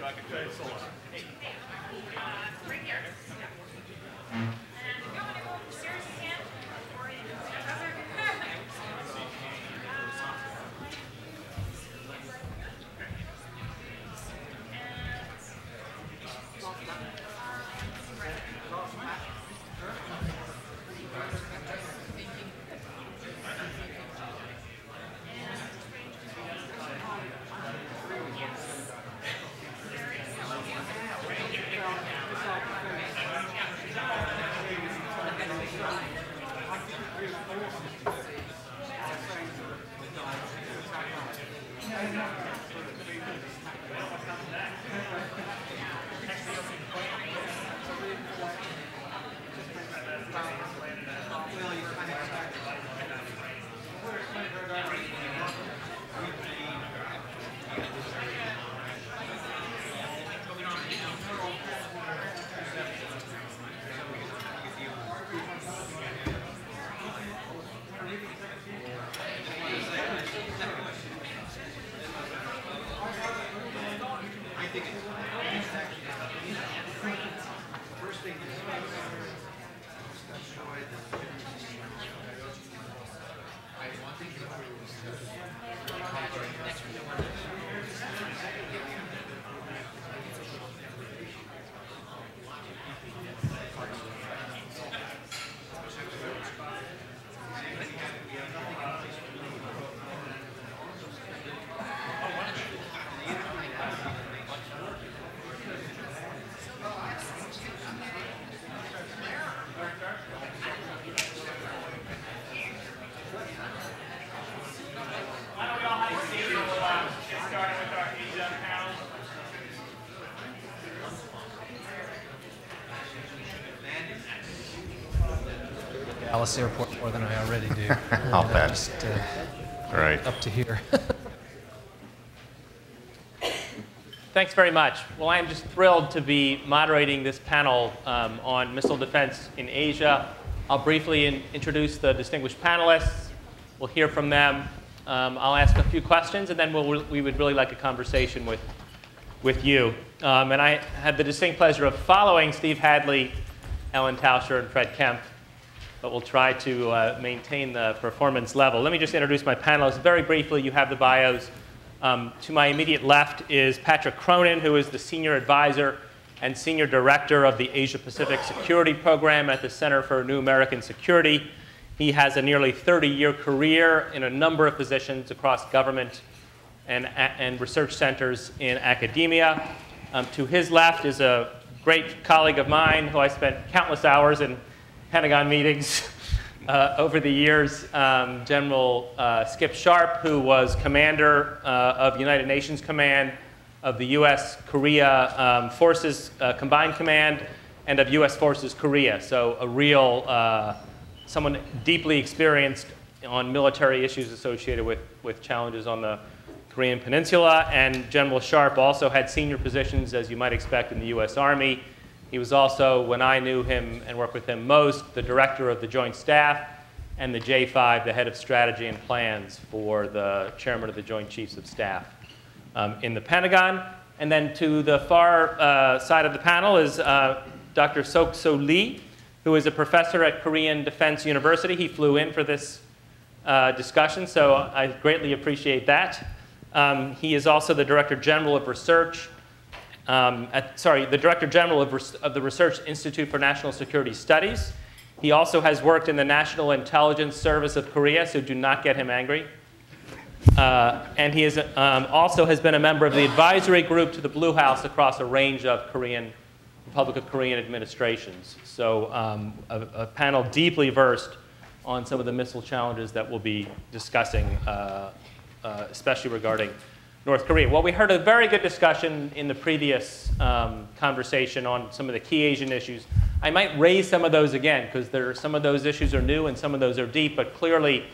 Right here. Dallas Airport more than I already do. I'll bet. Just right. up to here. Thanks very much. Well, I am just thrilled to be moderating this panel on missile defense in Asia. I'll briefly introduce the distinguished panelists. We'll hear from them. I'll ask a few questions, and then we would really like a conversation with you. And I had the distinct pleasure of following Steve Hadley, Ellen Tauscher, and Fred Kemp, but we'll try to maintain the performance level. Let me just introduce my panelists. Very briefly, you have the bios. To my immediate left is Patrick Cronin, who is the Senior Advisor and Senior Director of the Asia-Pacific Security Program at the Center for New American Security. He has a nearly 30-year career in a number of positions across government and research centers in academia. To his left is a great colleague of mine who I spent countless hours in Pentagon meetings over the years, General Skip Sharp, who was commander of United Nations Command, of the US-Korea Forces Combined Command, and of US Forces Korea. So a real, someone deeply experienced on military issues associated with challenges on the Korean Peninsula. And General Sharp also had senior positions, as you might expect, in the US Army. He was also, when I knew him and worked with him most, the director of the Joint Staff and the J5, the head of strategy and plans for the chairman of the Joint Chiefs of Staff in the Pentagon. And then to the far side of the panel is Dr. Seok-soo Lee, who is a professor at Korean Defense University. He flew in for this discussion, so I greatly appreciate that. He is also the Director General of Research the Director General of the Research Institute for National Security Studies. He also has worked in the National Intelligence Service of Korea, so do not get him angry. And he is, also has been a member of the advisory group to the Blue House across a range of Republic of Korean administrations. So a panel deeply versed on some of the missile challenges that we'll be discussing, especially regarding North Korea. Well, we heard a very good discussion in the previous conversation on some of the key Asian issues. I might raise some of those again, because some of those issues are new and some of those are deep, but clearly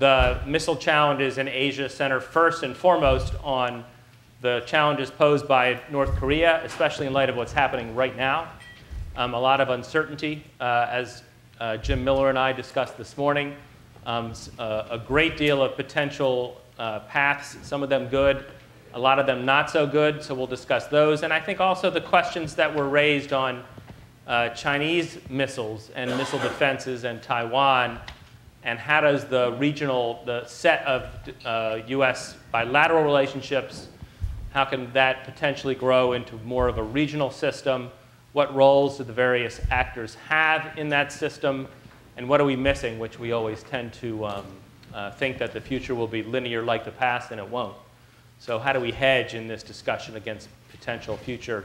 the missile challenges in Asia center first and foremost on the challenges posed by North Korea, especially in light of what's happening right now. A lot of uncertainty, as Jim Miller and I discussed this morning. A great deal of potential paths, some of them good, A lot of them not so good, so we'll discuss those. And I think also the questions that were raised on Chinese missiles and missile defenses and Taiwan, and how does the set of US bilateral relationships, how can that potentially grow into more of a regional system? What roles do the various actors have in that system? And what are we missing, which we always tend to think that the future will be linear like the past, and it won't. So how do we hedge in this discussion against potential future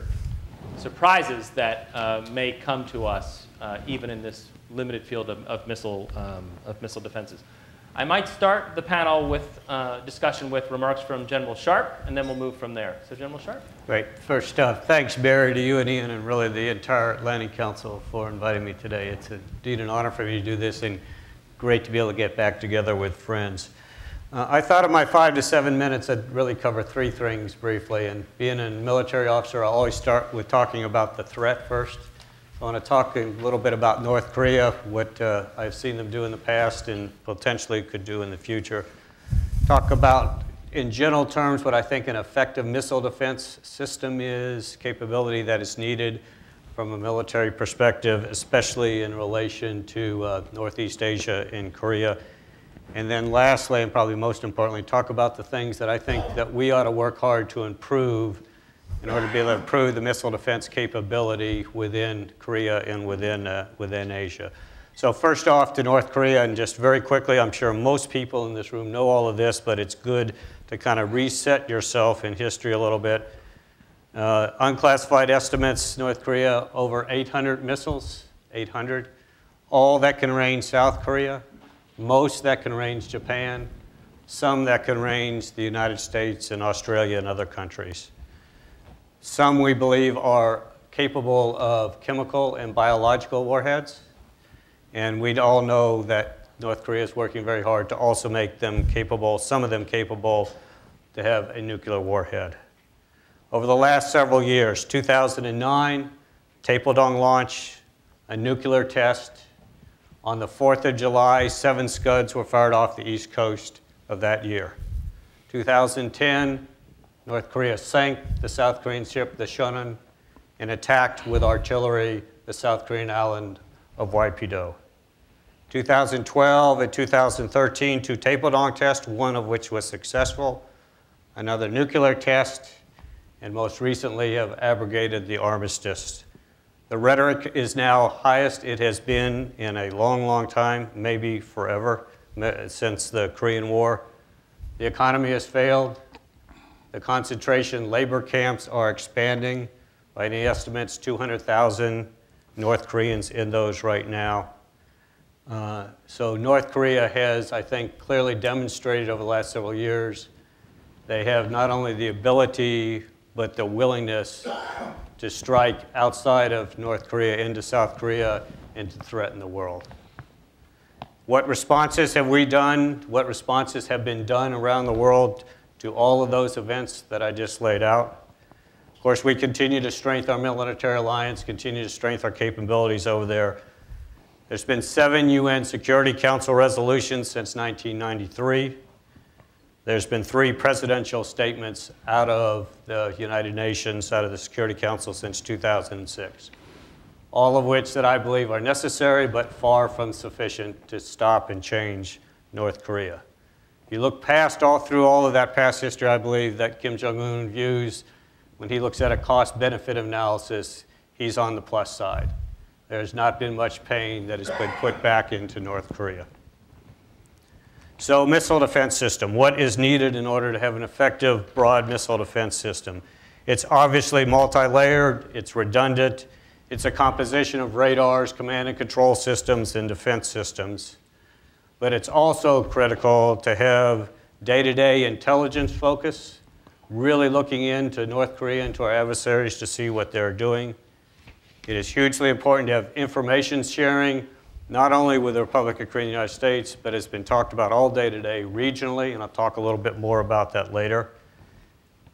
surprises that may come to us even in this limited field of missile defenses? I might start the panel with discussion with remarks from General Sharp, and then we'll move from there. So General Sharp? Great. First off, thanks, Barry, to you and Ian, and really the entire Atlantic Council for inviting me today. It's indeed an honor for me to do this, and great to be able to get back together with friends. I thought in my 5 to 7 minutes I'd really cover 3 things briefly. And being a military officer, I always start with talking about the threat first. I want to talk a little bit about North Korea, what I've seen them do in the past and potentially could do in the future. Talk about, in general terms, what I think an effective missile defense system is, capability that is needed from a military perspective, especially in relation to Northeast Asia and Korea. And then lastly, and probably most importantly, talk about the things that I think that we ought to work hard to improve in order to be able to improve the missile defense capability within Korea and within Asia. So first off to North Korea, and just very quickly, I'm sure most people in this room know all of this, but it's good to kind of reset yourself in history a little bit. Unclassified estimates, North Korea, over 800 missiles, 800. All that can range South Korea. Most that can range Japan, some that can range the United States and Australia and other countries. Some we believe are capable of chemical and biological warheads, and we all know that North Korea is working very hard to also make them capable, some of them capable, to have a nuclear warhead. Over the last several years, 2009, Taepodong launch, a nuclear test. On the 4th of July, 7 Scuds were fired off the east coast of that year. 2010, North Korea sank the South Korean ship, the Shonan, and attacked with artillery the South Korean island of Waipido. 2012 and 2013, 2 Taepodong tests, one of which was successful, another nuclear test, and most recently have abrogated the armistice. The rhetoric is now highest it has been in a long, long time, maybe forever, since the Korean War. The economy has failed. The concentration labor camps are expanding. By any estimates, 200,000 North Koreans in those right now. So North Korea has, I think, clearly demonstrated over the last several years they have not only the ability, but the willingness to strike outside of North Korea into South Korea and to threaten the world. What responses have we done? What responses have been done around the world to all of those events that I just laid out? Of course, we continue to strengthen our military alliance, continue to strengthen our capabilities over there. There's been 7 UN Security Council resolutions since 1993. There's been 3 presidential statements out of the United Nations, out of the Security Council since 2006, all of which that I believe are necessary but far from sufficient to stop and change North Korea. If you look through all of that past history, I believe that Kim Jong-un views, when he looks at a cost-benefit analysis, he's on the plus side. There's not been much pain that has been put back into North Korea. So missile defense system, what is needed in order to have an effective, broad missile defense system? It's obviously multi-layered, it's redundant, it's a composition of radars, command and control systems, and defense systems. But it's also critical to have day-to-day intelligence focus, really looking into North Korea and to our adversaries to see what they're doing. It is hugely important to have information sharing, not only with the Republic of Korea and the United States, but it's been talked about all day today regionally, and I'll talk a little bit more about that later.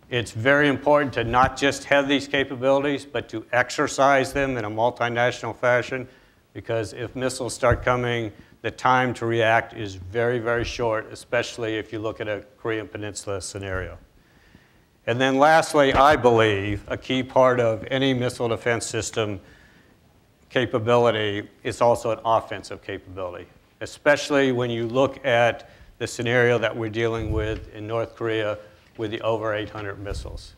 It's very important to not just have these capabilities, but to exercise them in a multinational fashion, because if missiles start coming, the time to react is very, very short, especially if you look at a Korean Peninsula scenario. And then lastly, I believe a key part of any missile defense system capability is also an offensive capability, especially when you look at the scenario that we're dealing with in North Korea with the over 800 missiles.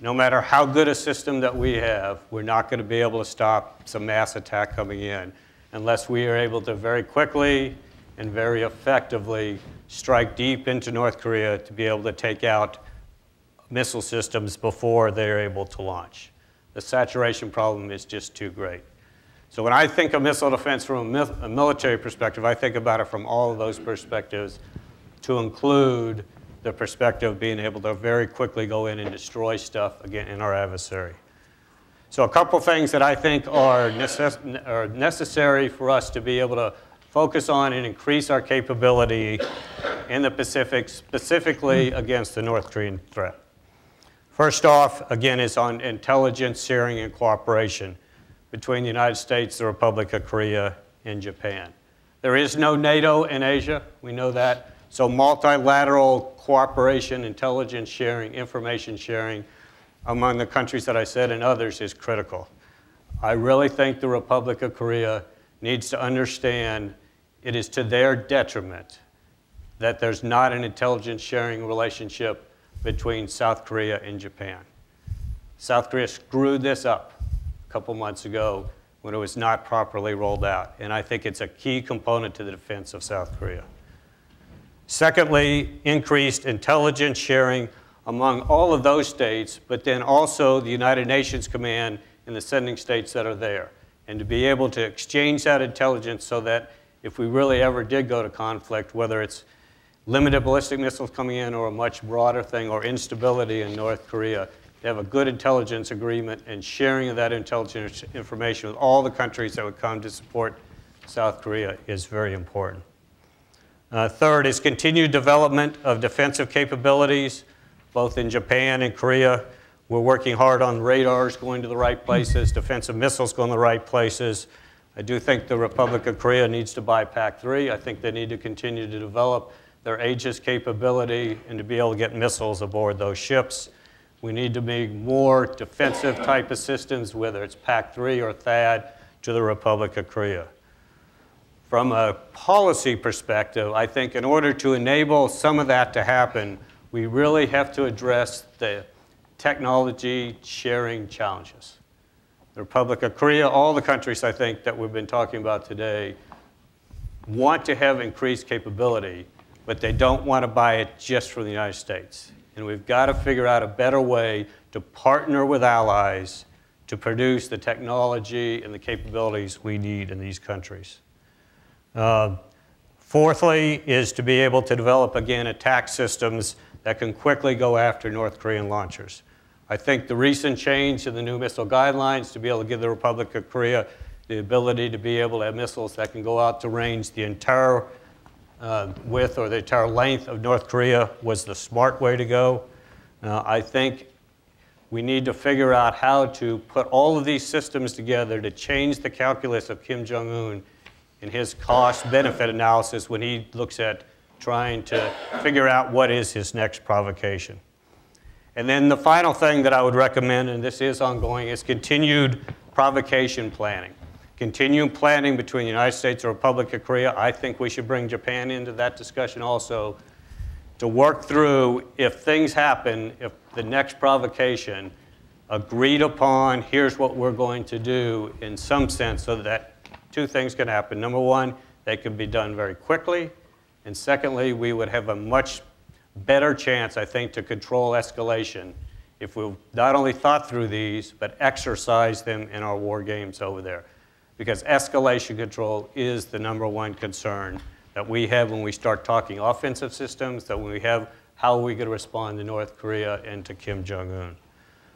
No matter how good a system that we have, we're not going to be able to stop some mass attack coming in unless we are able to very quickly and very effectively strike deep into North Korea to be able to take out missile systems before they're able to launch. The saturation problem is just too great. So when I think of missile defense from a military perspective, I think about it from all of those perspectives, to include the perspective of being able to very quickly go in and destroy stuff again in our adversary. So a couple things that I think are necessary for us to be able to focus on and increase our capability in the Pacific, specifically against the North Korean threat. First off, again, is on intelligence sharing and cooperation between the United States, the Republic of Korea, and Japan. There is no NATO in Asia, we know that. So multilateral cooperation, intelligence sharing, information sharing among the countries that I said and others is critical. I really think the Republic of Korea needs to understand it is to their detriment that there's not an intelligence sharing relationship between South Korea and Japan. South Korea screwed this up a couple months ago when it was not properly rolled out, and I think it's a key component to the defense of South Korea. Secondly, increased intelligence sharing among all of those states, but then also the United Nations Command and the sending states that are there. And to be able to exchange that intelligence so that if we really ever did go to conflict, whether it's limited ballistic missiles coming in or a much broader thing or instability in North Korea, to have a good intelligence agreement and sharing of that intelligence information with all the countries that would come to support South Korea is very important. Third is continued development of defensive capabilities, both in Japan and Korea. We're working hard on radars going to the right places, defensive missiles going to the right places. I do think the Republic of Korea needs to buy PAC-3. I think they need to continue to develop their Aegis capability and to be able to get missiles aboard those ships. We need to make more defensive type of systems, whether it's PAC-3 or THAAD, to the Republic of Korea. From a policy perspective, I think in order to enable some of that to happen, we really have to address the technology sharing challenges. The Republic of Korea, all the countries I think that we've been talking about today, want to have increased capability, but they don't want to buy it just from the United States. And we've got to figure out a better way to partner with allies to produce the technology and the capabilities we need in these countries. Fourthly is to be able to develop, again, attack systems that can quickly go after North Korean launchers. I think the recent change in the new missile guidelines to be able to give the Republic of Korea the ability to be able to have missiles that can go out to range the entire width or the entire length of North Korea was the smart way to go. I think we need to figure out how to put all of these systems together to change the calculus of Kim Jong-un in his cost-benefit analysis when he looks at trying to figure out what is his next provocation. And then the final thing that I would recommend, and this is ongoing, is continued provocation planning. Continued planning between the United States and the Republic of Korea. I think we should bring Japan into that discussion also to work through, if things happen, if the next provocation agreed upon, here's what we're going to do in some sense, so that two things can happen. Number one, they can be done very quickly. And secondly, we would have a much better chance, I think, to control escalation if we not only thought through these, but exercised them in our war games over there. Because escalation control is the number one concern that we have when we start talking offensive systems, that when we have how we could respond to North Korea and to Kim Jong-un.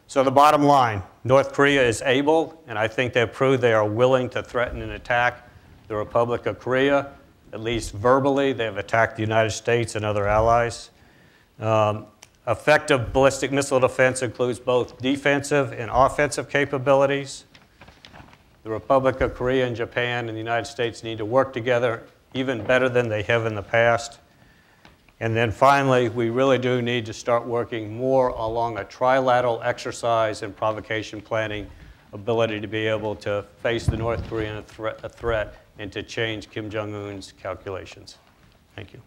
So the bottom line, North Korea is able, and I think they've proved they are willing to threaten and attack the Republic of Korea. At least verbally, they have attacked the United States and other allies. Effective ballistic missile defense includes both defensive and offensive capabilities. The Republic of Korea and Japan and the United States need to work together even better than they have in the past. And then finally, we really do need to start working more along a trilateral exercise and provocation planning ability to be able to face the North Korean threat and to change Kim Jong-un's calculations. Thank you.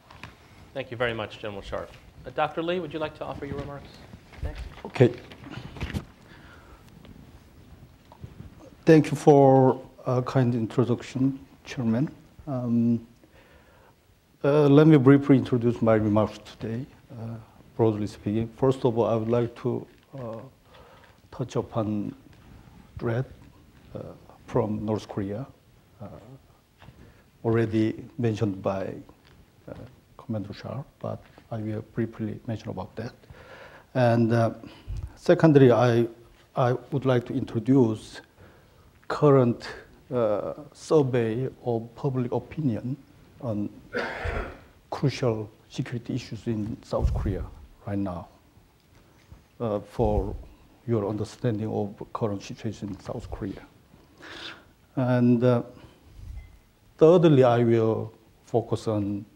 Thank you very much, General Sharp. Dr. Lee, would you like to offer your remarks next? Okay. Thank you for a kind introduction, Chairman. Let me briefly introduce my remarks today, broadly speaking. First of all, I would like to touch upon threat from North Korea, already mentioned by Commander Sharp, but I will briefly mention about that. And secondly, I would like to introduce current survey of public opinion on crucial security issues in South Korea right now for your understanding of current situation in South Korea. And thirdly, I will focus on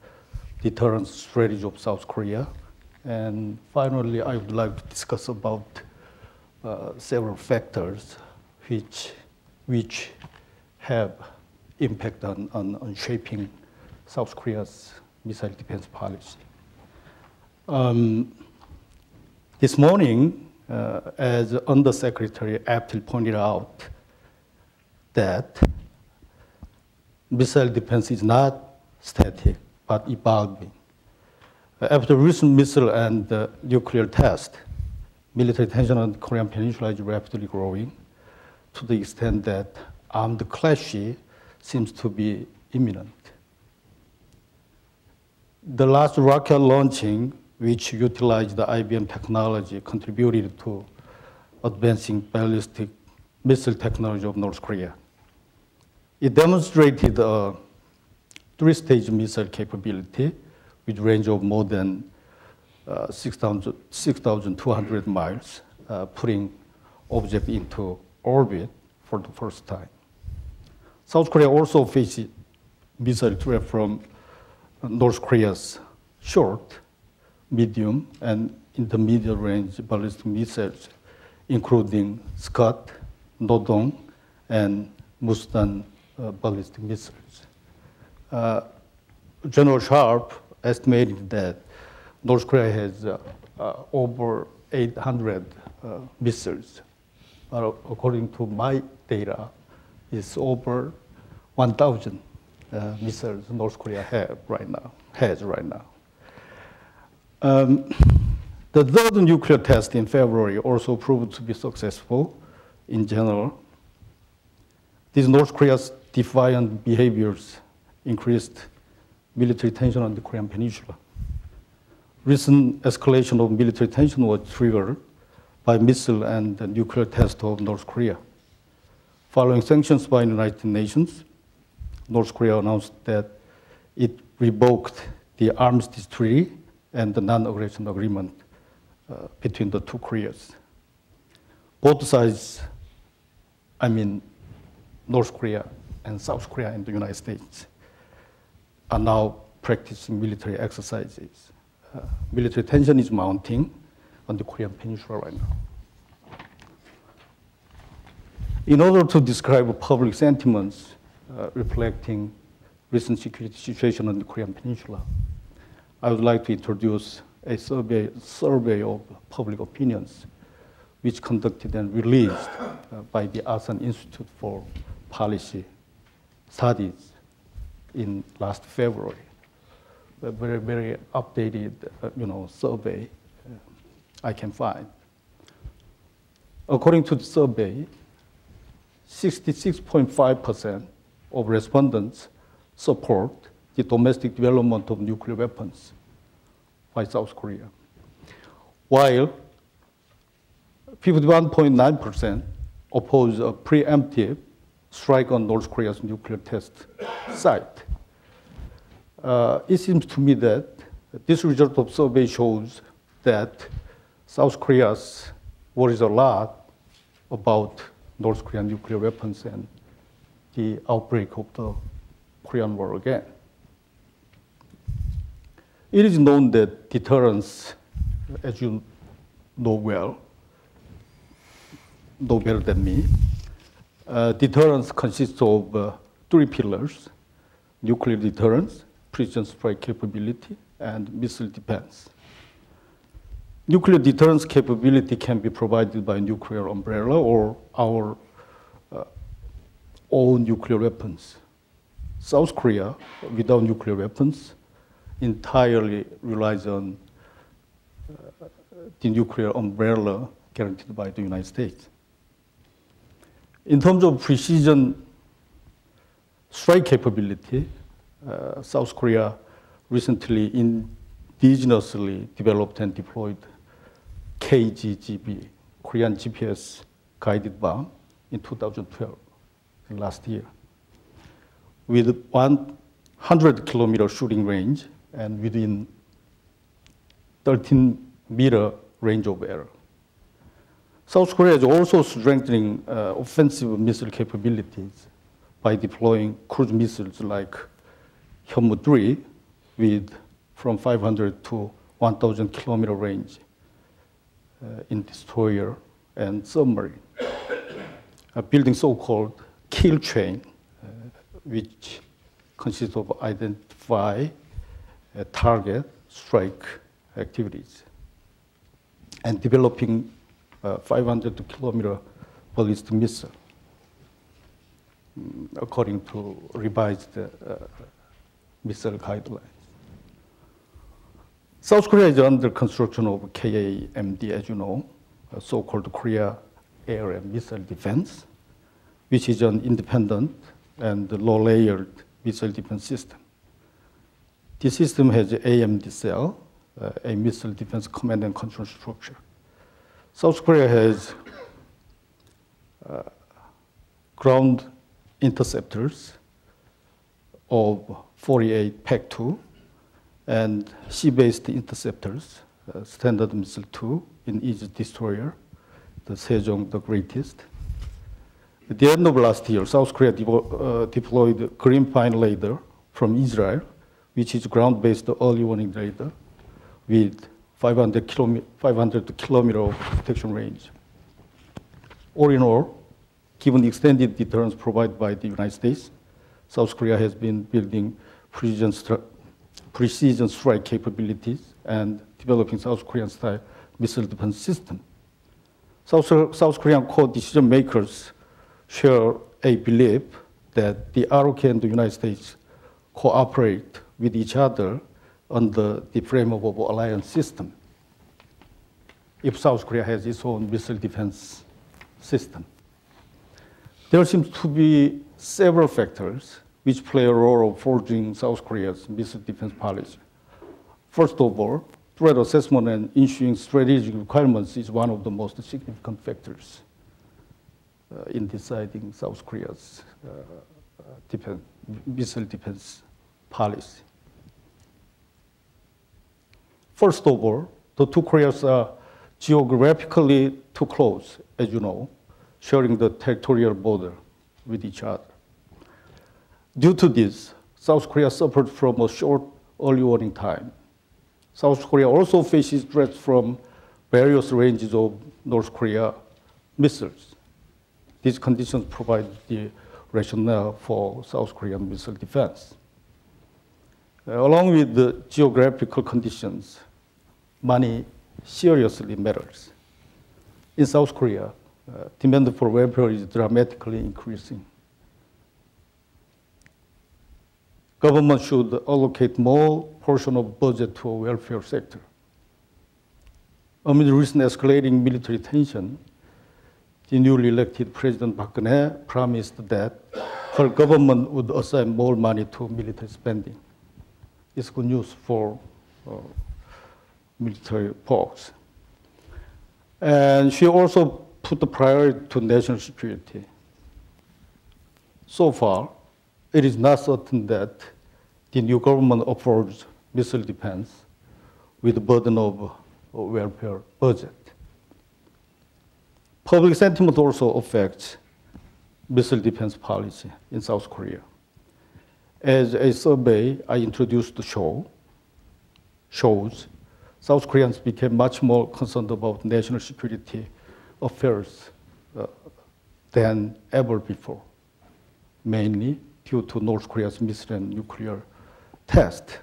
deterrence strategy of South Korea. And finally, I would like to discuss about several factors which have impact on shaping South Korea's missile defense policy. This morning, as Undersecretary Aptil pointed out, that missile defense is not static, but evolving. After recent missile and nuclear tests, military tension on the Korean Peninsula is rapidly growing to the extent that armed clash seems to be imminent. The last rocket launching, which utilized the IBM technology, contributed to advancing ballistic missile technology of North Korea. It demonstrated a three-stage missile capability with range of more than 6,200 miles, putting object into orbit for the first time. South Korea also faces missile threat from North Korea's short, medium, and intermediate range ballistic missiles, including Scud, Nodong, and Mustan ballistic missiles. General Sharp estimated that North Korea has over 800 missiles. According to my data, it's over 1,000 missiles North Korea has right now. The third nuclear test in February also proved to be successful in general. These North Korea's defiant behaviors increased military tension on the Korean Peninsula. Recent escalation of military tension was triggered by missile and nuclear tests of North Korea. Following sanctions by the United Nations, North Korea announced that it revoked the Armistice Treaty and the non-aggression agreement between the two Koreas. Both sides, I mean North Korea and South Korea and the United States, are now practicing military exercises. Military tension is mounting on the Korean Peninsula right now. In order to describe public sentiments reflecting recent security situation on the Korean Peninsula, I would like to introduce a survey of public opinions, which conducted and released by the ASEAN Institute for Policy Studies in last February. A very, very updated, survey I can find. According to the survey, 66.5% of respondents support the domestic development of nuclear weapons by South Korea, while 51.9% oppose a preemptive strike on North Korea's nuclear test site. It seems to me that this result of survey shows that South Korea worries a lot about North Korean nuclear weapons and the outbreak of the Korean War again. It is known that deterrence, as you know better than me, deterrence consists of 3 pillars: nuclear deterrence, precision strike capability, and missile defense. Nuclear deterrence capability can be provided by nuclear umbrella or our own nuclear weapons. South Korea, without nuclear weapons, entirely relies on the nuclear umbrella guaranteed by the United States. In terms of precision strike capability, South Korea recently indigenously developed and deployed KGGB, Korean GPS guided bomb, in 2012, last year, with 100-kilometer shooting range and within 13-meter range of error. South Korea is also strengthening offensive missile capabilities by deploying cruise missiles like Hyunmoo-3 with from 500 to 1,000 kilometer range in destroyer and submarine, building so-called kill chain, which consists of identify, target, strike activities, and developing 500 kilometer ballistic missile, according to revised missile guidelines. South Korea is under construction of KAMD, as you know, so-called Korea Air and Missile Defense, which is an independent and low-layered missile defense system. This system has an AMD cell, a missile defense command and control structure. South Korea has ground interceptors of 48 PAC-2 and sea-based interceptors, Standard Missile 2 in each destroyer, the Sejong, the greatest. At the end of last year, South Korea deployed Green Pine radar from Israel, which is ground-based early warning radar with 500 kilometer of detection range. All in all, given the extended deterrence provided by the United States, South Korea has been building precision strike capabilities and developing South Korean-style missile defense system. South Korean core decision makers share a belief that the ROK and the United States cooperate with each other under the framework of alliance system if South Korea has its own missile defense system. There seems to be several factors which play a role of forging South Korea's missile defense policy. First of all, threat assessment and ensuring strategic requirements is one of the most significant factors in deciding South Korea's missile defense policy. First of all, the two Koreas are geographically too close, as you know, sharing the territorial border with each other. Due to this, South Korea suffered from a short early warning time. South Korea also faces threats from various ranges of North Korea missiles. These conditions provide the rationale for South Korean missile defense. Along with the geographical conditions, money seriously matters. In South Korea, demand for welfare is dramatically increasing. Government should allocate more portion of budget to welfare sector. Amid recent escalating military tension, the newly elected President Park Geun-hye promised that her government would assign more money to military spending. It's good news for military folks. And she also put the priority to national security. So far, it is not certain that the new government affords missile defense with the burden of welfare budget. Public sentiment also affects missile defense policy in South Korea. As a survey I introduced to show, shows South Koreans became much more concerned about national security affairs than ever before, mainly due to North Korea's missile and nuclear test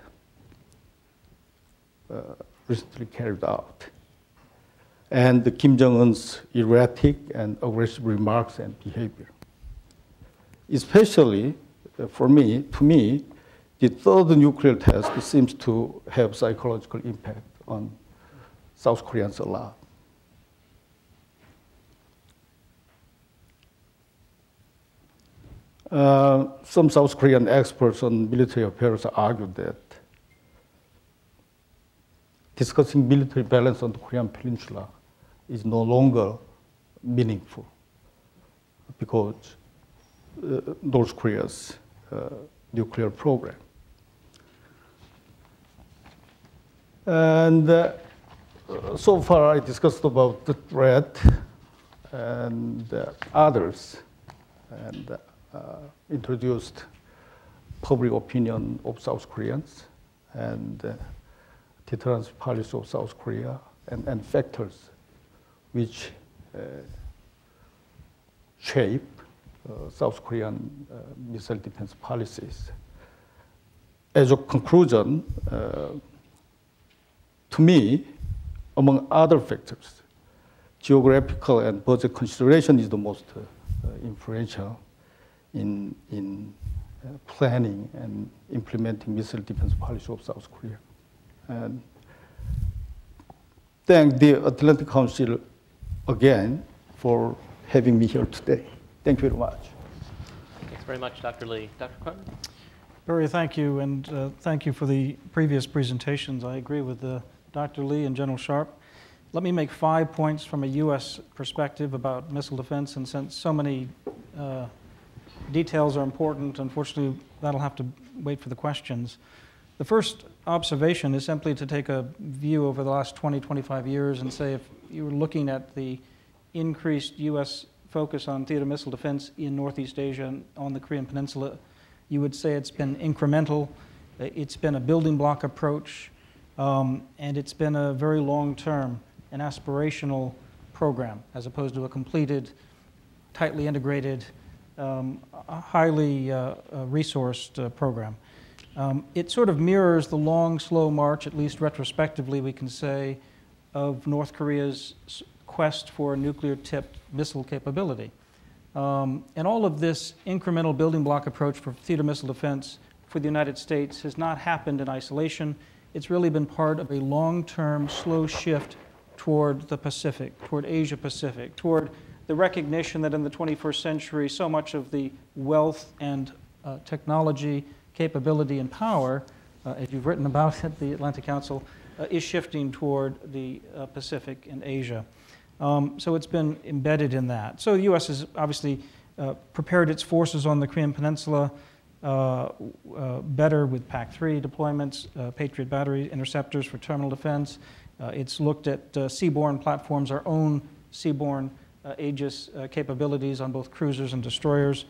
recently carried out, and Kim Jong-un's erratic and aggressive remarks and behavior. Especially to me, the third nuclear test seems to have psychological impact on South Koreans a lot. Some South Korean experts on military affairs argue that discussing military balance on the Korean Peninsula is no longer meaningful because North Korea's nuclear program. And so far I discussed about the threat and others, and introduced public opinion of South Koreans and deterrence policy of South Korea and factors which shape South Korean missile defense policies. As a conclusion, to me, among other factors, geographical and budget consideration is the most influential in planning and implementing missile defense policy of South Korea. And thank the Atlantic Council again for having me here today. Thank you very much. Thanks very much, Dr. Lee. Dr. Cronin? Barry, thank you, and thank you for the previous presentations. I agree with Dr. Lee and General Sharp. Let me make 5 points from a U.S. perspective about missile defense, and since so many details are important, unfortunately, that'll have to wait for the questions. The first observation is simply to take a view over the last 20, 25 years and say if you were looking at the increased U.S. focus on theater missile defense in Northeast Asia and on the Korean Peninsula, you would say it's been incremental, it's been a building block approach, and it's been a very long-term and aspirational program as opposed to a completed, tightly integrated, highly resourced program. It sort of mirrors the long, slow march, at least retrospectively we can say, of North Korea's quest for a nuclear-tipped missile capability. And all of this incremental building block approach for theater missile defense for the United States has not happened in isolation. It's really been part of a long-term, slow shift toward the Pacific, toward Asia-Pacific, toward the recognition that in the 21st century, so much of the wealth and technology, capability, and power, as you've written about at the Atlantic Council, is shifting toward the Pacific and Asia. So it's been embedded in that. So the U.S. has obviously prepared its forces on the Korean Peninsula better with PAC-3 deployments, Patriot battery interceptors for terminal defense. It's looked at seaborne platforms, our own seaborne Aegis capabilities on both cruisers and destroyers.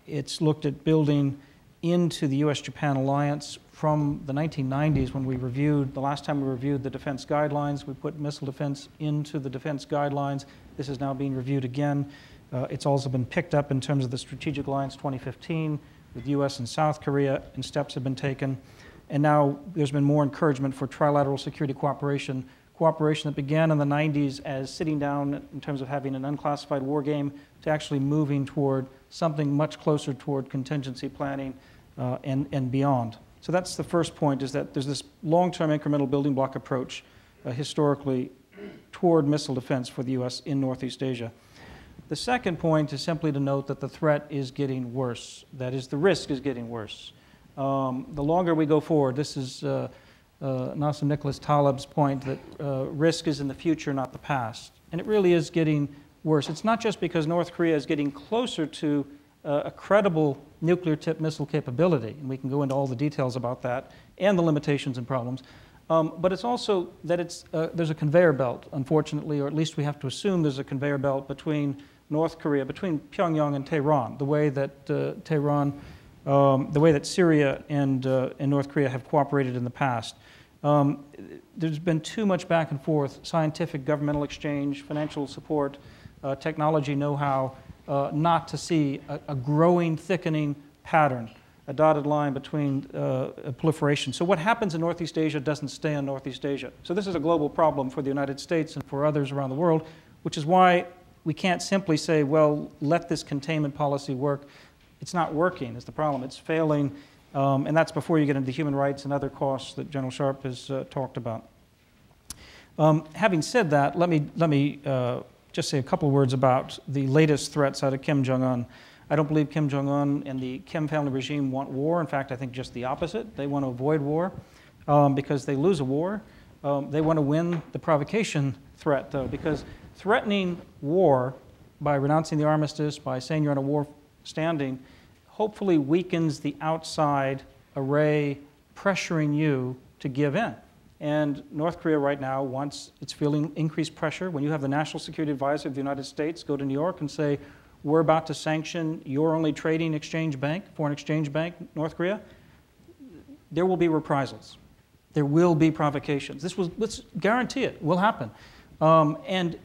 It's looked at building into the U.S.-Japan alliance from the 1990s when we reviewed, the last time we reviewed the defense guidelines, we put missile defense into the defense guidelines. This is now being reviewed again. It's also been picked up in terms of the Strategic Alliance 2015 with U.S. and South Korea, and steps have been taken. And now there's been more encouragement for trilateral security cooperation that began in the 90s as sitting down in terms of having an unclassified war game to actually moving toward something much closer toward contingency planning and beyond. So that's the first point, is that there's this long-term incremental building block approach historically toward missile defense for the U.S. in Northeast Asia. The second point is simply to note that the threat is getting worse. That is, the risk is getting worse. The longer we go forward, this is Nassim Nicholas Taleb's point that risk is in the future, not the past. And it really is getting worse. It's not just because North Korea is getting closer to a credible nuclear-tipped missile capability, and we can go into all the details about that and the limitations and problems, but it's also that there's a conveyor belt, unfortunately, or at least we have to assume there's a conveyor belt between North Korea, between Pyongyang and Tehran, the way that the way that Syria and North Korea have cooperated in the past. There's been too much back and forth, scientific, governmental exchange, financial support, technology know-how, not to see a growing, thickening pattern, a dotted line between proliferation. So what happens in Northeast Asia doesn't stay in Northeast Asia. So this is a global problem for the United States and for others around the world, which is why we can't simply say, well, let this containment policy work. It's not working is the problem. It's failing, and that's before you get into human rights and other costs that General Sharp has talked about. Having said that, let me just say a couple words about the latest threats out of Kim Jong-un. I don't believe Kim Jong-un and the Kim family regime want war. In fact, I think just the opposite. They want to avoid war because they lose a war. They want to win the provocation threat, though, because threatening war by renouncing the armistice, by saying you're on a war standing, hopefully weakens the outside array pressuring you to give in. And North Korea right now it's feeling increased pressure. When you have the National Security Advisor of the United States go to New York and say, we're about to sanction your only trading exchange bank, foreign exchange bank, North Korea, there will be reprisals. There will be provocations. Let's guarantee it will happen. And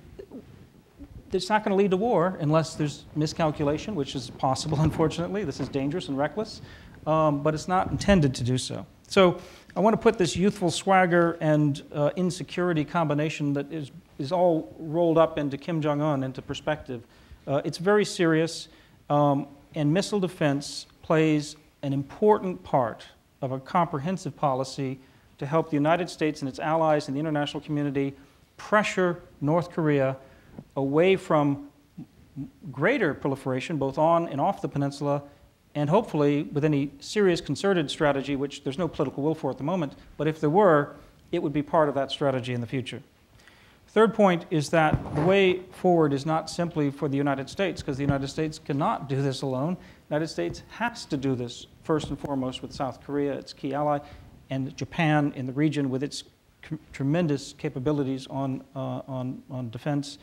it's not going to lead to war unless there's miscalculation, which is possible, unfortunately. This is dangerous and reckless, but it's not intended to do so. So I want to put this youthful swagger and insecurity combination that is all rolled up into Kim Jong-un into perspective. It's very serious, and missile defense plays an important part of a comprehensive policy to help the United States and its allies and the international community pressure North Korea away from greater proliferation, both on and off the peninsula, and hopefully with any serious concerted strategy, which there's no political will for at the moment, but if there were, it would be part of that strategy in the future. Third point is that the way forward is not simply for the United States, because the United States cannot do this alone. The United States has to do this first and foremost with South Korea, its key ally, and Japan in the region with its tremendous capabilities on defense.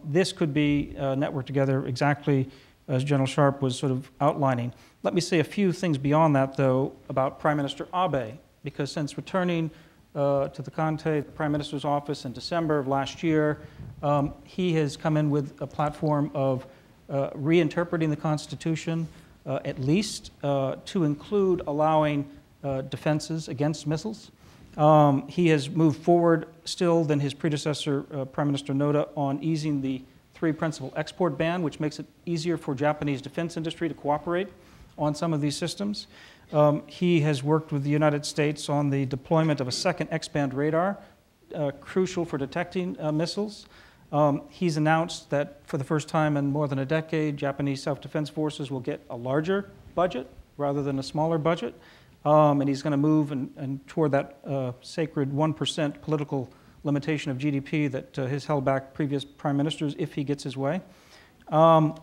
This could be networked together exactly as General Sharp was sort of outlining. Let me say a few things beyond that, though, about Prime Minister Abe, because since returning to the Conte, the Prime Minister's office in December of last year, he has come in with a platform of reinterpreting the Constitution, at least to include allowing defenses against missiles. He has moved forward still than his predecessor, Prime Minister Noda, on easing the three-principle export ban, which makes it easier for Japanese defense industry to cooperate on some of these systems. He has worked with the United States on the deployment of a second X-band radar, crucial for detecting missiles. He's announced that for the first time in more than a decade, Japanese self-defense forces will get a larger budget rather than a smaller budget. And he's going to move and toward that sacred 1% political limitation of GDP that has held back previous prime ministers if he gets his way. And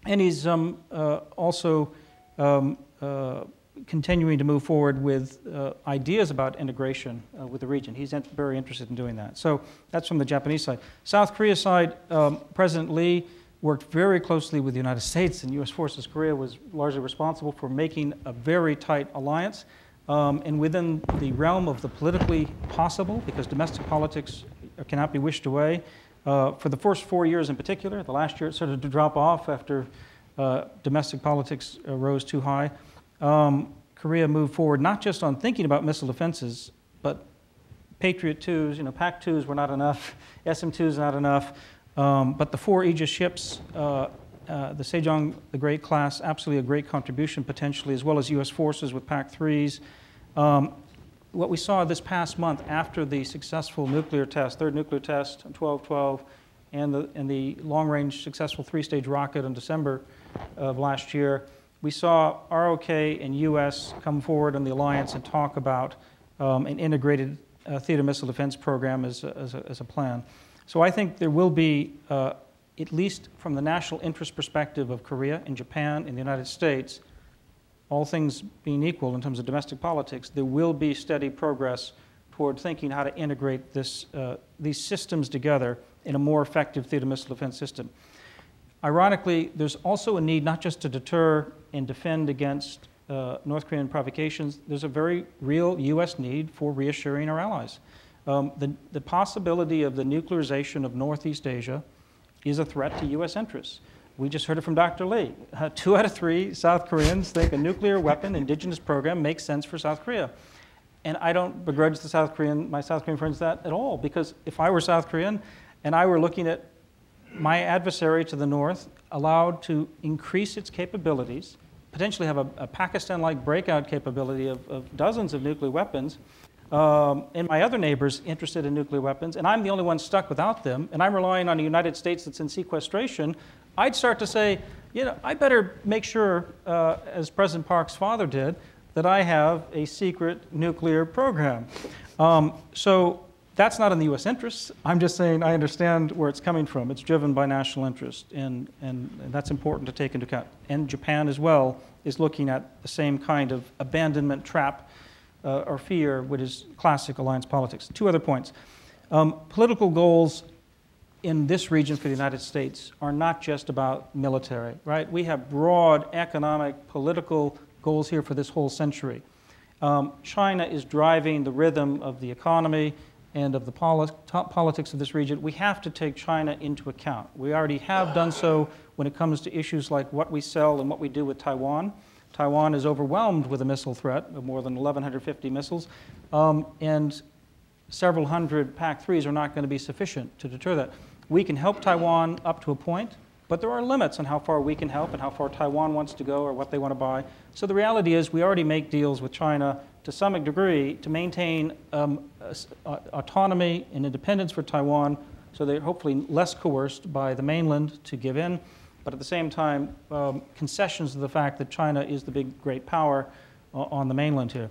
he's also continuing to move forward with ideas about integration with the region. He's very interested in doing that. So that's from the Japanese side. South Korea side, President Lee worked very closely with the United States, and U.S. Forces Korea was largely responsible for making a very tight alliance. And within the realm of the politically possible, because domestic politics cannot be wished away, for the first 4 years in particular, the last year it started to drop off after domestic politics rose too high, Korea moved forward not just on thinking about missile defenses, but Patriot 2s, PAC-2s were not enough, SM-2s not enough, but the 4 Aegis ships, the Sejong the Great class, absolutely a great contribution potentially, as well as U.S. forces with PAC-3s. What we saw this past month after the successful nuclear test, third nuclear test on 12/12, and the long-range successful 3-stage rocket in December of last year, we saw ROK and U.S. come forward on the alliance and talk about an integrated theater missile defense program as a plan. So I think there will be, at least from the national interest perspective of Korea and Japan and the United States, all things being equal in terms of domestic politics, there will be steady progress toward thinking how to integrate these systems together in a more effective theater missile defense system. Ironically, there's also a need not just to deter and defend against North Korean provocations, there's a very real U.S. need for reassuring our allies. The possibility of the nuclearization of Northeast Asia is a threat to U.S. interests. We just heard it from Dr. Lee. 2 out of 3 South Koreans think a nuclear weapon indigenous program makes sense for South Korea. And I don't begrudge my South Korean friends that at all, because if I were South Korean and I were looking at my adversary to the north allowed to increase its capabilities, potentially have a Pakistan-like breakout capability of dozens of nuclear weapons, and my other neighbors interested in nuclear weapons, and I'm the only one stuck without them, and I'm relying on a United States that's in sequestration, I'd start to say, you know, I better make sure, as President Park's father did, that I have a secret nuclear program. So that's not in the U.S. interests. I'm just saying I understand where it's coming from. It's driven by national interest, and that's important to take into account. And Japan as well is looking at the same kind of abandonment trap or fear, which is classic alliance politics. 2 other points. Political goals in this region for the United States are not just about military, right? We have broad economic, political goals here for this whole century. China is driving the rhythm of the economy and of the politics of this region. We have to take China into account. We already have done so when it comes to issues like what we sell and what we do with Taiwan. Taiwan is overwhelmed with a missile threat of more than 1,150 missiles, and several hundred PAC-3s are not going to be sufficient to deter that. We can help Taiwan up to a point, but there are limits on how far we can help and how far Taiwan wants to go or what they want to buy. So the reality is we already make deals with China to some degree to maintain autonomy and independence for Taiwan, so they're hopefully less coerced by the mainland to give in, but at the same time, concessions to the fact that China is the big, great power on the mainland here.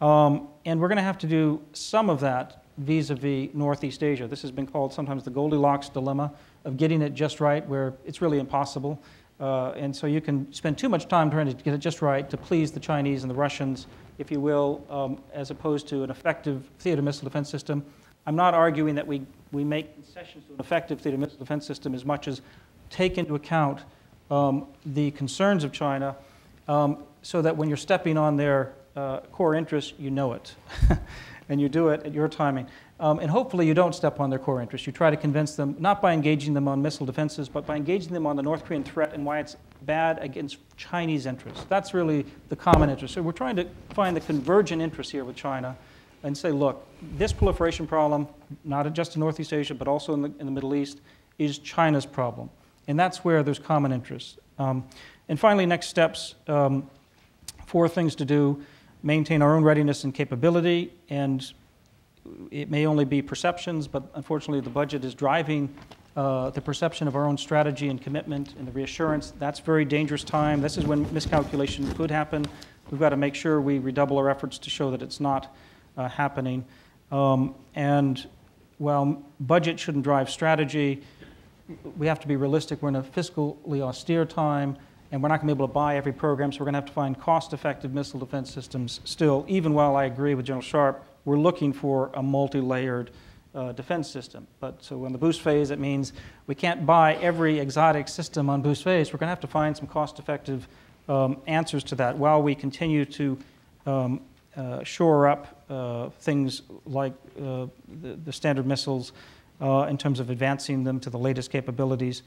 And we're going to have to do some of that vis-a-vis Northeast Asia. This has been called sometimes the Goldilocks dilemma of getting it just right, where it's really impossible. And so you can spend too much time trying to get it just right to please the Chinese and the Russians, if you will, as opposed to an effective theater missile defense system. I'm not arguing that we make concessions to an effective theater missile defense system as much as take into account the concerns of China so that when you're stepping on their core interests, you know it. And you do it at your timing. And hopefully you don't step on their core interests. You try to convince them, not by engaging them on missile defenses, but by engaging them on the North Korean threat and why it's bad against Chinese interests. That's really the common interest. So we're trying to find the convergent interests here with China and say, look, this proliferation problem, not just in Northeast Asia, but also in the Middle East, is China's problem. And that's where there's common interests. And finally, next steps, 4 things to do. Maintain our own readiness and capability, and it may only be perceptions, but unfortunately the budget is driving the perception of our own strategy and commitment and the reassurance. That's a very dangerous time. This is when miscalculation could happen. We've got to make sure we redouble our efforts to show that it's not happening. And while budget shouldn't drive strategy, we have to be realistic. We're in a fiscally austere time, and we're not going to be able to buy every program, so we're going to have to find cost-effective missile defense systems still. Even while I agree with General Sharp, we're looking for a multi-layered defense system. But so in the boost phase, it means we can't buy every exotic system on boost phase. We're going to have to find some cost-effective answers to that while we continue to shore up things like the standard missiles in terms of advancing them to the latest capabilities.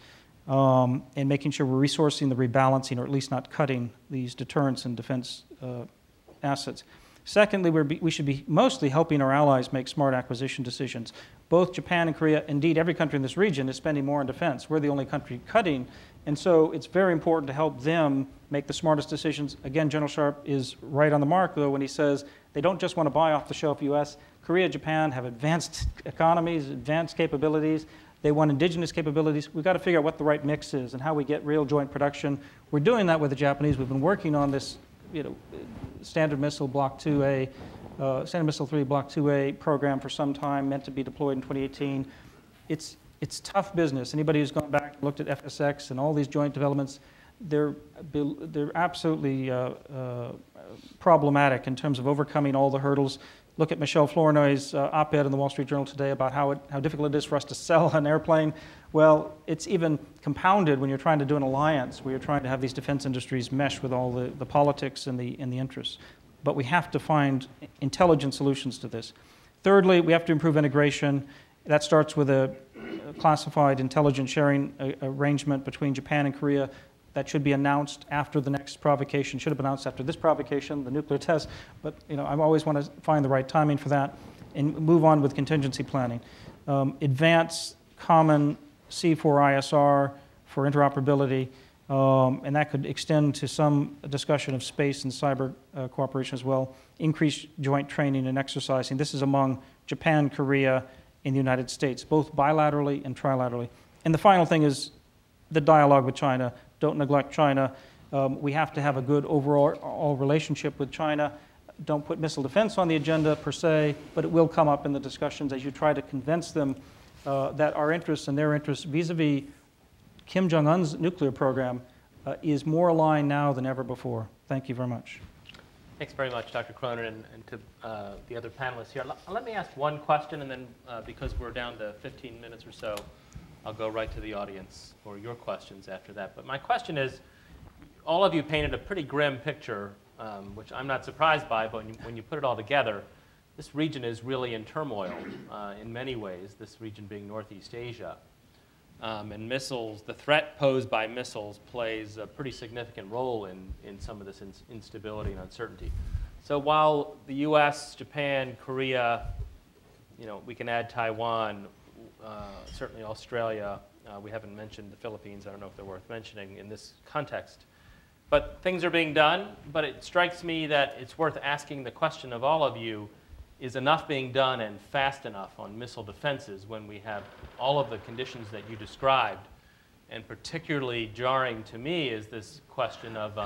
And making sure we're resourcing the rebalancing, or at least not cutting these deterrence and defense assets. Secondly, we should be mostly helping our allies make smart acquisition decisions. Both Japan and Korea, indeed every country in this region, is spending more on defense. We're the only country cutting, and so it's very important to help them make the smartest decisions. Again, General Sharp is right on the mark, though, when he says they don't just want to buy off-the-shelf U.S. Korea, Japan have advanced economies, advanced capabilities. They want indigenous capabilities. We've got to figure out what the right mix is and how we get real joint production. We're doing that with the Japanese. We've been working on this, Standard Missile Block 2A, Standard Missile 3 Block 2A program for some time, meant to be deployed in 2018. It's tough business. Anybody who's gone back and looked at FSX and all these joint developments, they're absolutely problematic in terms of overcoming all the hurdles look at Michel Flournoy's op-ed in the Wall Street Journal today about how difficult it is for us to sell an airplane. Well, it's even compounded when you're trying to do an alliance, where you're trying to have these defense industries mesh with all the politics and the interests. But we have to find intelligent solutions to this. Thirdly, we have to improve integration. That starts with a classified intelligence sharing arrangement between Japan and Korea that should be announced after the next provocation. Should have been announced after this provocation, the nuclear test. But I always want to find the right timing for that and move on with contingency planning. Advance common C4ISR for interoperability, and that could extend to some discussion of space and cyber cooperation as well. Increase joint training and exercising. This is among Japan, Korea, and the United States, both bilaterally and trilaterally. And the final thing is the dialogue with China. Don't neglect China. We have to have a good overall relationship with China. Don't put missile defense on the agenda per se, but it will come up in the discussions as you try to convince them that our interests and their interests vis-a-vis Kim Jong-un's nuclear program is more aligned now than ever before. Thank you very much. Thanks very much, Dr. Cronin, and to the other panelists here. Let me ask one question, and then because we're down to 15 minutes or so, I'll go right to the audience for your questions after that. But my question is, all of you painted a pretty grim picture, which I'm not surprised by, but when you put it all together, this region is really in turmoil in many ways, this region being Northeast Asia. And missiles, the threat posed by missiles plays a pretty significant role in some of this instability and uncertainty. So while the US, Japan, Korea, we can add Taiwan, certainly Australia, we haven't mentioned the Philippines, I don't know if they're worth mentioning in this context. But things are being done, but it strikes me that it's worth asking the question of all of you, is enough being done and fast enough on missile defenses when we have all of the conditions that you described? And particularly jarring to me is this question of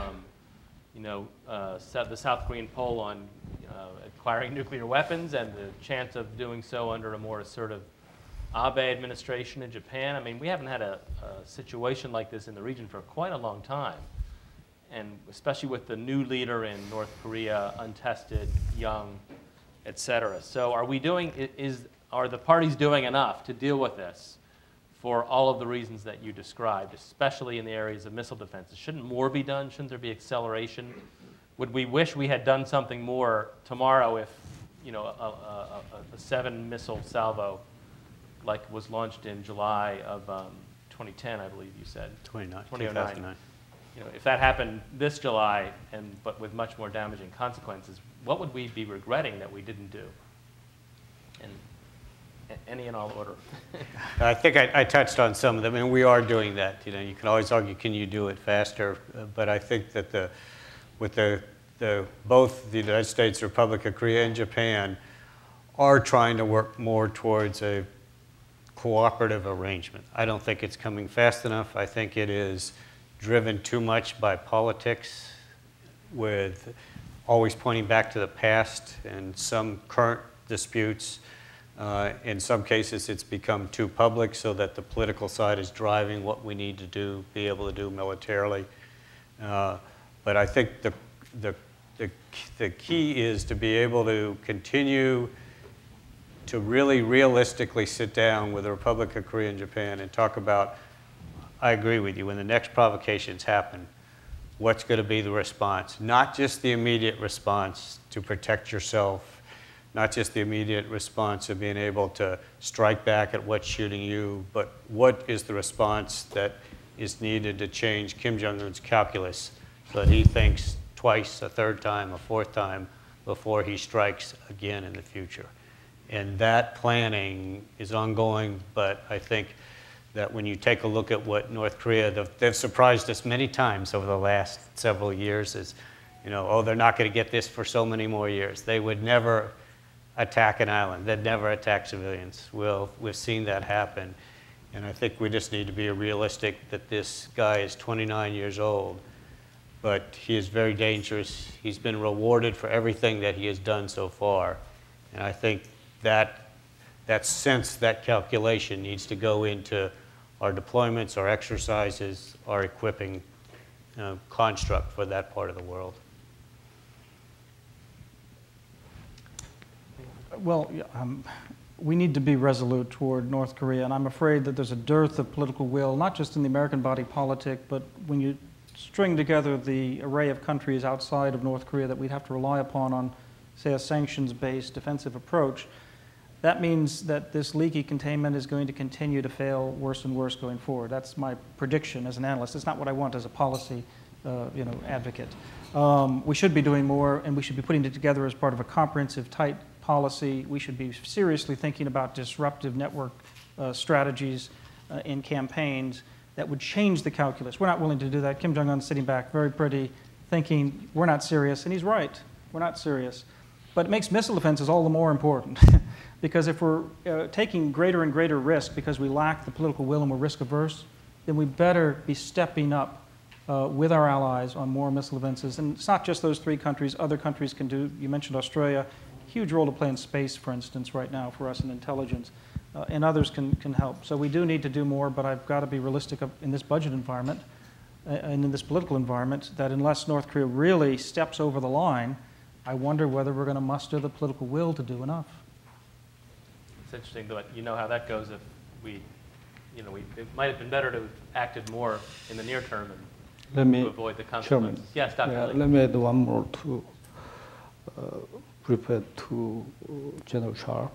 the South Korean poll on acquiring nuclear weapons and the chance of doing so under a more assertive Abe administration in Japan. I mean, we haven't had a situation like this in the region for quite a long time. And especially with the new leader in North Korea, untested, young, et cetera. So are the parties doing enough to deal with this for all of the reasons that you described, especially in the areas of missile defense? Shouldn't more be done? Shouldn't there be acceleration? Would we wish we had done something more tomorrow if a 7-missile salvo like was launched in July of 2010, I believe you said? 2009. If that happened this July, but with much more damaging consequences, what would we be regretting that we didn't do? And any and all order. I think I touched on some of them, and we are doing that. You can always argue, can you do it faster? But I think that both the United States, Republic of Korea, and Japan are trying to work more towards a cooperative arrangement. I don't think it's coming fast enough. I think it is driven too much by politics, with always pointing back to the past and some current disputes. In some cases, it's become too public so that the political side is driving what we need to be able to do militarily. But I think the key is to be able to continue to really realistically sit down with the Republic of Korea and Japan and talk about, I agree with you, when the next provocations happen, what's going to be the response? Not just the immediate response to protect yourself, not just the immediate response of being able to strike back at what's shooting you, but what is the response that is needed to change Kim Jong-un's calculus so that he thinks twice, a third time, a fourth time before he strikes again in the future. And that planning is ongoing, but I think that when you take a look at what North Korea, they've surprised us many times over the last several years is, oh, they're not going to get this for so many more years. They would never attack an island. They'd never attack civilians. Well, we've seen that happen. And I think we just need to be realistic that this guy is 29 years old, but he is very dangerous. He's been rewarded for everything that he has done so far. And I think that sense, that calculation needs to go into our deployments, our exercises, our equipping construct for that part of the world. Well, we need to be resolute toward North Korea, and I'm afraid that there's a dearth of political will, not just in the American body politic, but when you string together the array of countries outside of North Korea that we'd have to rely upon on, say, a sanctions-based defensive approach, that means that this leaky containment is going to continue to fail worse and worse going forward. That's my prediction as an analyst. It's not what I want as a policy advocate. We should be doing more, and we should be putting it together as part of a comprehensive, tight policy. We should be seriously thinking about disruptive network strategies in campaigns that would change the calculus. We're not willing to do that. Kim Jong-un's sitting back, very pretty, thinking we're not serious, and he's right. We're not serious. But it makes missile defenses all the more important because if we're taking greater and greater risk because we lack the political will and we're risk averse, then we better be stepping up with our allies on more missile defenses. And it's not just those 3 countries. Other countries can do. You mentioned Australia. Huge role to play in space, for instance, right now for us in intelligence. And others can help. So we do need to do more, but I've got to be realistic in this budget environment and in this political environment that unless North Korea really steps over the line, I wonder whether we're going to muster the political will to do enough. It's interesting, though, you know how that goes if it might have been better to have acted more in the near term and to avoid the consequences. Yes, Dr. Lee. Let me add one more to prepare to General Sharp.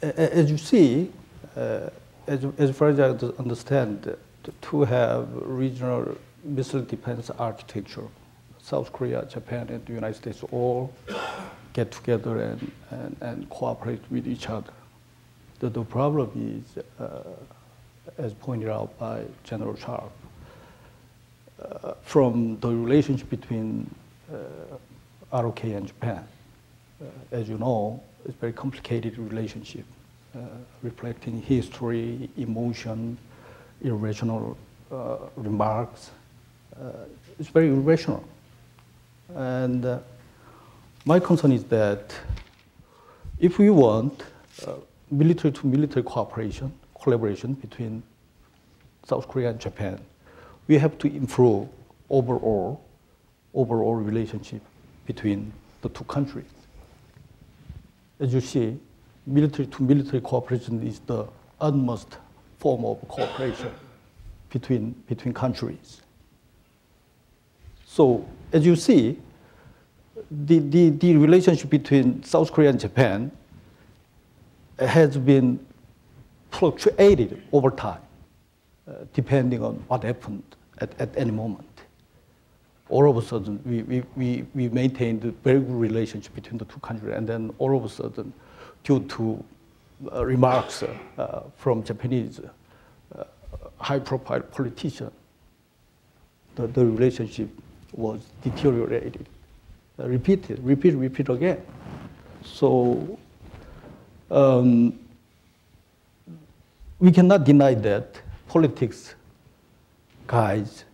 As you see, as far as I understand, to have regional missile defense architecture, South Korea, Japan, and the United States all get together and cooperate with each other. The problem is, as pointed out by General Sharp, from the relationship between ROK and Japan. As you know, it's a very complicated relationship, reflecting history, emotion, irrational remarks. It's very irrational. And my concern is that if we want military-to-military collaboration between South Korea and Japan, we have to improve overall relationship between the 2 countries. As you see, military-to-military cooperation is the utmost form of cooperation between countries. So, as you see, the relationship between South Korea and Japan has been fluctuated over time, depending on what happened at any moment. All of a sudden, we maintained a very good relationship between the 2 countries, and then all of a sudden, due to remarks from Japanese high-profile politicians, the relationship was deteriorated. Repeat again. So we cannot deny that politics guides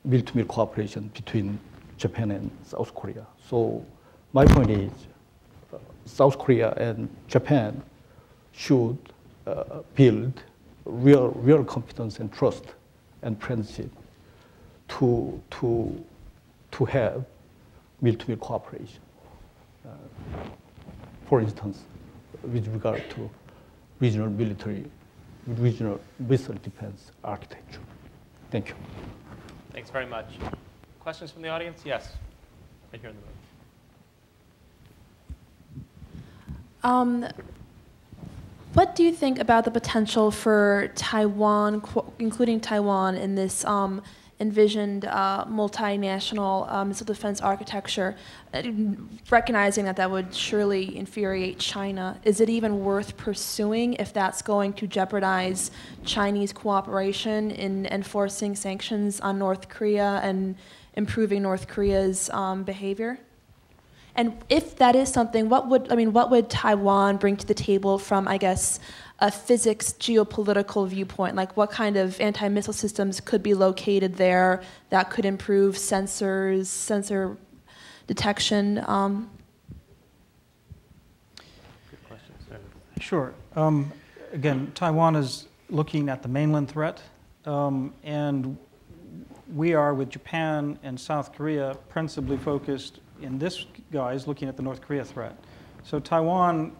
military cooperation between Japan and South Korea. So my point is, South Korea and Japan should build real competence and trust and friendship to have military cooperation. For instance, with regard to regional missile defense architecture. Thank you. Thanks very much. Questions from the audience? Yes, right here in the room. What do you think about the potential for Taiwan, including Taiwan, in this envisioned multinational missile defense architecture, recognizing that would surely infuriate China? Is it even worth pursuing if that's going to jeopardize Chinese cooperation in enforcing sanctions on North Korea and improving North Korea's behavior? And if that is something, what would Taiwan bring to the table from, I guess, a physics geopolitical viewpoint? Like, what kind of anti-missile systems could be located there that could improve sensor detection? Good question, sir. Sure. Again, Taiwan is looking at the mainland threat, and we are, with Japan and South Korea, principally focused and this guy is looking at the North Korea threat. So Taiwan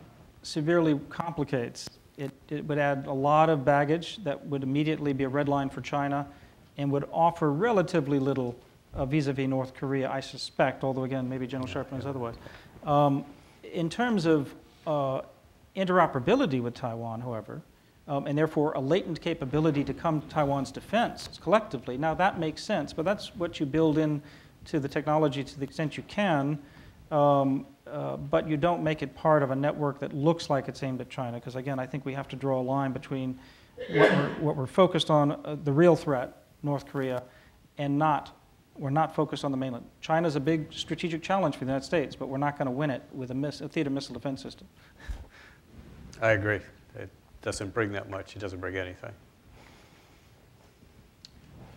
severely complicates. It would add a lot of baggage that would immediately be a red line for China and would offer relatively little vis-a-vis North Korea, I suspect, although again, maybe General Sharp knows otherwise. In terms of interoperability with Taiwan, however, and therefore a latent capability to come to Taiwan's defense collectively, now that makes sense, but that's what you build into the technology to the extent you can, but you don't make it part of a network that looks like it's aimed at China, because again, I think we have to draw a line between what we're focused on, the real threat, North Korea, and we're not focused on the mainland. China's a big strategic challenge for the United States, but we're not going to win it with a theater missile defense system. I agree. It doesn't bring that much. It doesn't bring anything.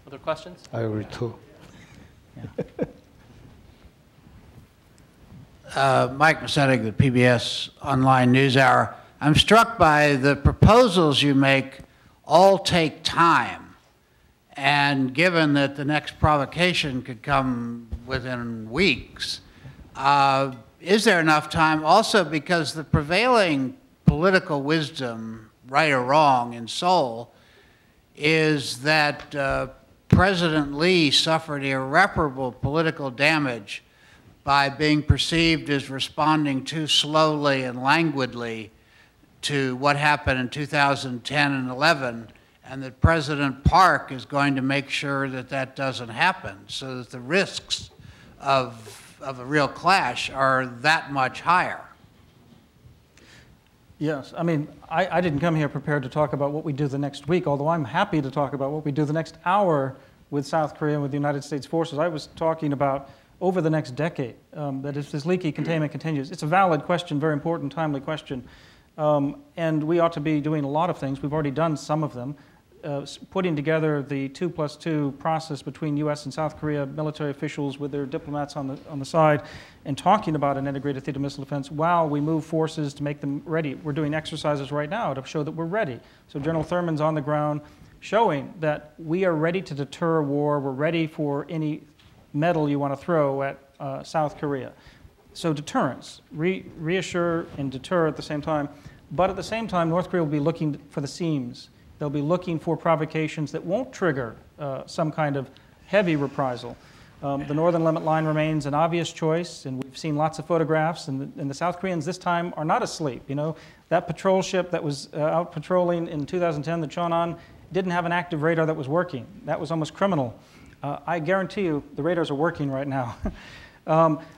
Other questions? I agree too. Mike Macetic with PBS Online NewsHour. I'm struck by the proposals you make all take time. And given that the next provocation could come within weeks, is there enough time? Also, because the prevailing political wisdom, right or wrong, in Seoul is that President Lee suffered irreparable political damage by being perceived as responding too slowly and languidly to what happened in 2010 and 11, and that President Park is going to make sure that that doesn't happen, so that the risks of a real clash are that much higher. Yes, I mean, I didn't come here prepared to talk about what we do the next week, although I'm happy to talk about what we do the next hour with South Korea and with the United States forces. I was talking about over the next decade, that if this leaky containment continues. It's a valid question, very important, timely question, and we ought to be doing a lot of things. We've already done some of them. Putting together the 2+2 process between U.S. and South Korea military officials with their diplomats on the side, and talking about an integrated theater missile defense while we move forces to make them ready. We're doing exercises right now to show that we're ready. So General Thurman's on the ground showing that we are ready to deter war. We're ready for any metal you want to throw at South Korea. So deterrence, reassure and deter at the same time. But at the same time, North Korea will be looking for the seams. They'll be looking for provocations that won't trigger some kind of heavy reprisal. The northern limit line remains an obvious choice, and we've seen lots of photographs, and the South Koreans this time are not asleep. You know, that patrol ship that was out patrolling in 2010, the Chonan, didn't have an active radar that was working. That was almost criminal. I guarantee you the radars are working right now.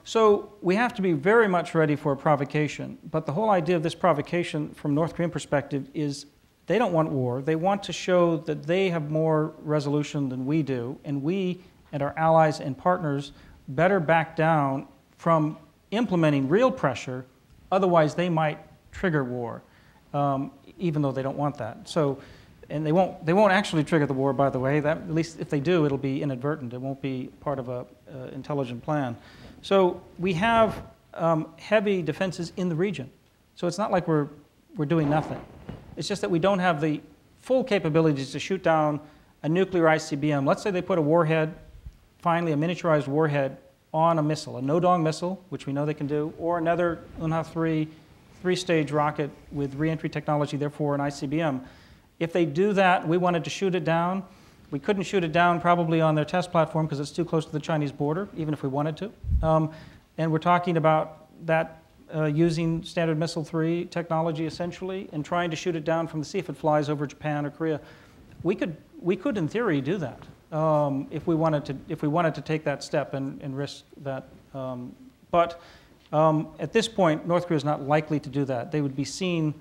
So we have to be very much ready for a provocation, but the whole idea of this provocation from North Korean perspective is they don't want war. They want to show that they have more resolution than we do, and we and our allies and partners better back down from implementing real pressure, otherwise they might trigger war, even though they don't want that. So, and they won't actually trigger the war, by the way. That, at least if they do, it'll be inadvertent. It won't be part of an intelligent plan. So we have heavy defenses in the region. So it's not like we're doing nothing. It's just that we don't have the full capabilities to shoot down a nuclear ICBM. Let's say they put a warhead, finally a miniaturized warhead, on a missile, a no-dong missile, which we know they can do, or another Unha-3 three-stage rocket with re-entry technology, therefore an ICBM. If they do that, we wanted to shoot it down. We couldn't shoot it down probably on their test platform because it's too close to the Chinese border, even if we wanted to. And we're talking about that using Standard Missile 3 technology essentially and trying to shoot it down from the sea if it flies over Japan or Korea. We could in theory do that if we wanted to take that step and risk that. But at this point, North Korea is not likely to do that. They would be seen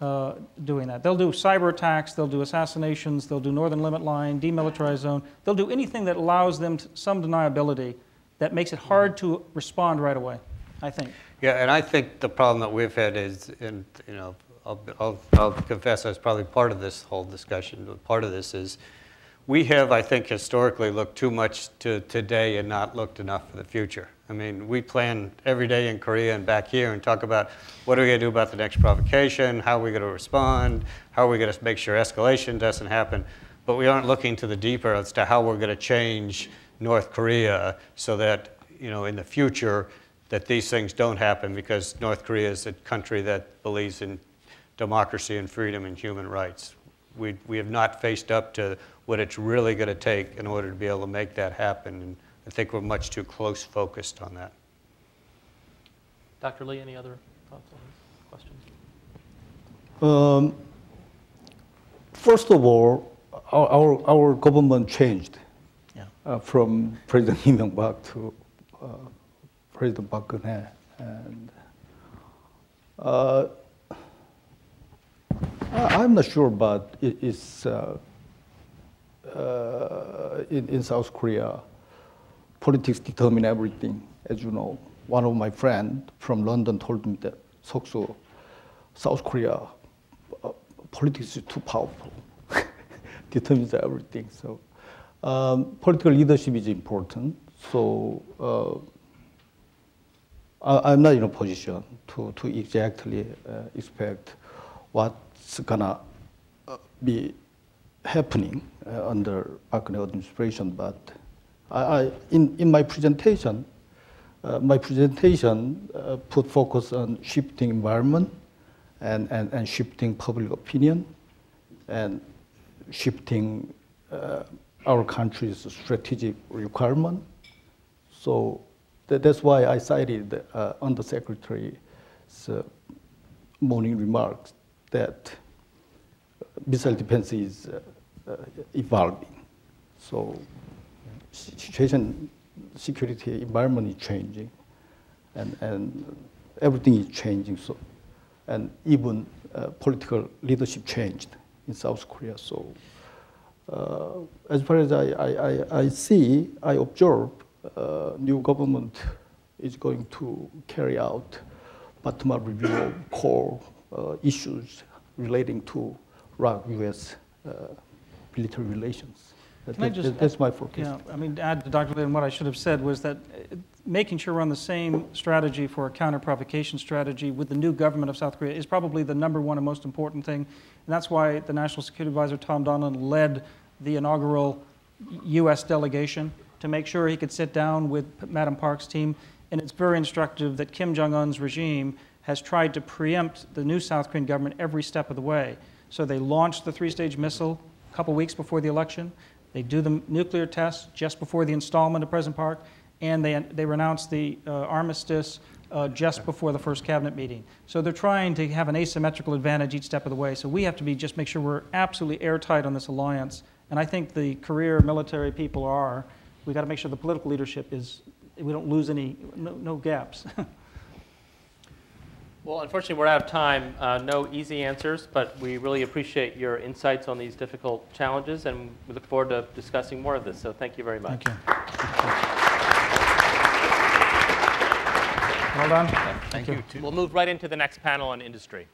doing that. They'll do cyber attacks, they'll do assassinations, they'll do northern limit line, demilitarized zone. They'll do anything that allows them some deniability that makes it hard to respond right away, I think. Yeah, and I think the problem that we've had is, and you know, I'll confess I was probably part of this whole discussion, but part of this is we have, I think, historically looked too much to today and not looked enough for the future. I mean, we plan every day in Korea and back here and talk about what are we going to do about the next provocation, how are we going to respond, how are we going to make sure escalation doesn't happen, but we aren't looking to the deeper as to how we're going to change North Korea so that in the future that these things don't happen, because North Korea is a country that believes in democracy and freedom and human rights. We have not faced up to what it's really going to take in order to be able to make that happen, and I think we're much too close focused on that. Dr. Lee, any other thoughts on this question? First of all, our government changed from President Lee Myung-bak to President Park Geun-hye, and I'm not sure, but it's in South Korea, politics determine everything, as you know. One of my friends from London told me that Seok-soo, South Korea, politics is too powerful, determines everything. So political leadership is important. So I'm not in a position to exactly expect what's gonna be happening under Park Geun-hye administration. But in my presentation, put focus on shifting environment and shifting public opinion and shifting our country's strategic requirement. So that's why I cited the Undersecretary's morning remarks that missile defense is evolving. So situation, security environment is changing, and everything is changing. So, and even political leadership changed in South Korea. So as far as I see, I observe, new government is going to carry out bottom-up review of core issues relating to ROK-US military relations. That's my focus. Yeah, I mean, to add to Dr. Lee, and what I should have said was that making sure we're on the same strategy for a counter-provocation strategy with the new government of South Korea is probably the #1 and most important thing. And that's why the National Security Advisor, Tom Donilon, led the inaugural U.S. delegation to make sure he could sit down with Madam Park's team. And it's very instructive that Kim Jong-un's regime has tried to preempt the new South Korean government every step of the way. So they launched the 3-stage missile a couple weeks before the election. They do the nuclear tests just before the installment of President Park, and they renounce the armistice just before the first cabinet meeting. So they're trying to have an asymmetrical advantage each step of the way. So we have to just make sure we're absolutely airtight on this alliance. And I think the career military people are. We got to make sure the political leadership is, we don't lose no gaps. Well, unfortunately, we're out of time. No easy answers, but we really appreciate your insights on these difficult challenges, and we look forward to discussing more of this. So thank you very much. Thank you. Well done. Thank you. We'll move right into the next panel on industry.